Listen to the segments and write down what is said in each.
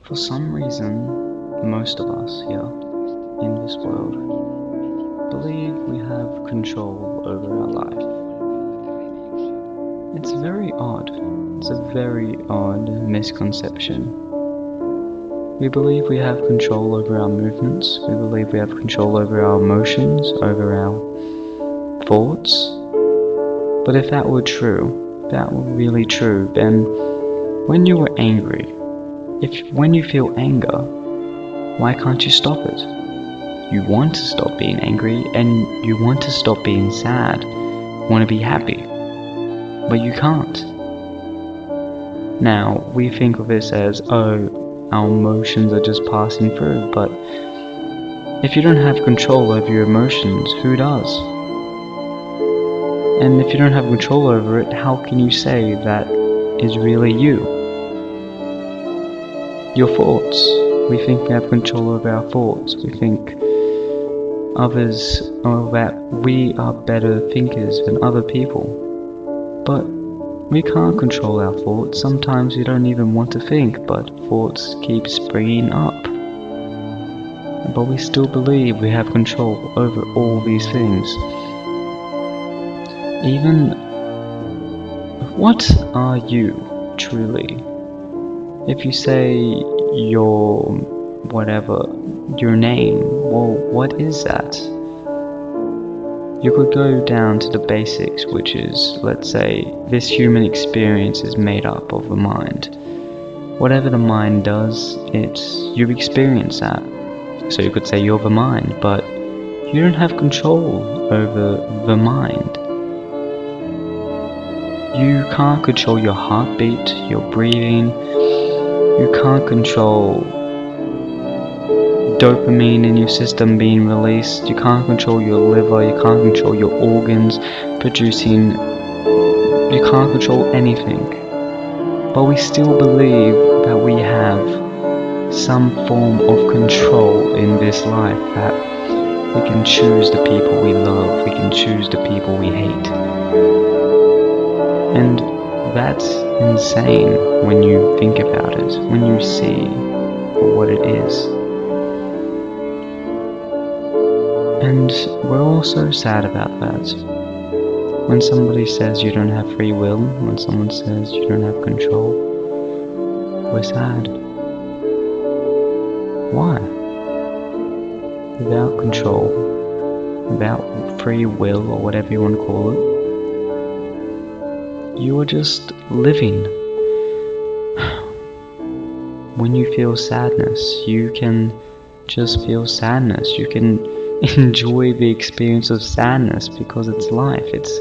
For some reason, most of us here in this world believe we have control over our life. It's very odd. It's a very odd misconception. We believe we have control over our movements. We believe we have control over our emotions, over our thoughts. But if that were true, if that were really true, then when you were angry, when you feel anger, why can't you stop it? You want to stop being angry and you want to stop being sad, you want to be happy, but you can't. Now, we think of this as, oh, our emotions are just passing through, but if you don't have control over your emotions, who does? And if you don't have control over it, how can you say that is really you? Your thoughts. We think we have control over our thoughts. We think that we are better thinkers than other people. But we can't control our thoughts. Sometimes we don't even want to think, but thoughts keep springing up. But we still believe we have control over all these things. Even, what are you truly? If you say your name, well, what is that? You could go down to the basics, which is, let's say, this human experience is made up of the mind. Whatever the mind does, you experience that. So you could say you're the mind, but you don't have control over the mind. You can't control your heartbeat, your breathing. You can't control dopamine in your system being released. You can't control your liver. You can't control your organs producing. You can't control anything. But we still believe that we have some form of control in this life, that we can choose the people we love. We can choose the people we hate. And that's insane when you think about it, when you see for what it is. And we're all so sad about that. When somebody says you don't have free will, when someone says you don't have control, we're sad. Why? Without control, without free will, or whatever you want to call it, you are just living. When you feel sadness, you can just feel sadness. You can enjoy the experience of sadness because it's life. It's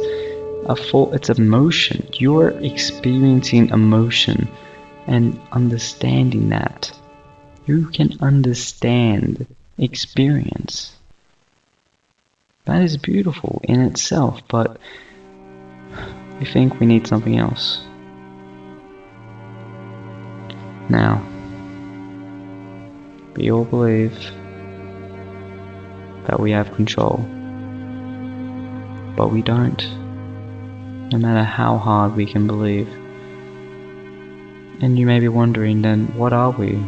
emotion. You're experiencing emotion and understanding that. You can understand experience. That is beautiful in itself, but we think we need something else. Now, we all believe that we have control, but we don't, no matter how hard we can believe. And you may be wondering, then what are we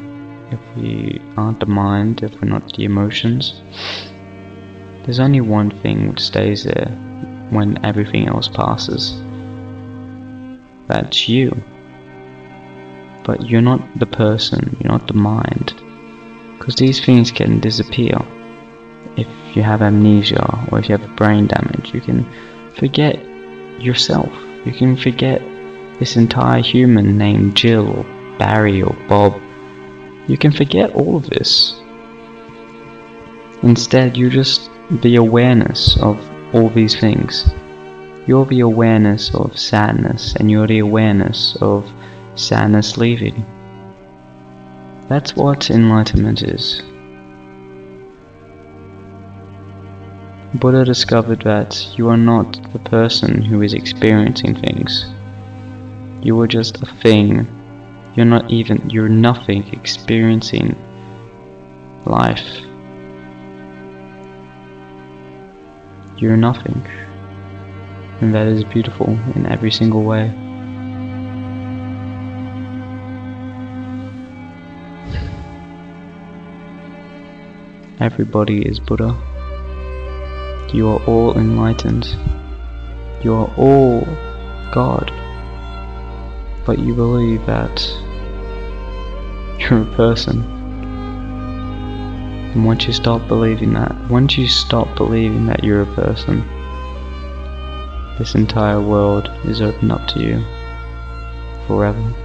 if we aren't the mind, if we're not the emotions? There's only one thing which stays there when everything else passes. That's you. But you're not the person, you're not the mind, because these things can disappear. If you have amnesia or if you have brain damage, you can forget yourself. You can forget this entire human named Jill or Barry or Bob. You can forget all of this. Instead, you just the awareness of all these things. You're the awareness of sadness, and you're the awareness of sadness leaving. That's what enlightenment is. Buddha discovered that you are not the person who is experiencing things. You are just a thing. You're nothing experiencing life. You're nothing. And that is beautiful in every single way. Everybody is Buddha. You are all enlightened. You are all God. But you believe that you're a person. And once you stop believing that you're a person, this entire world is open up to you forever.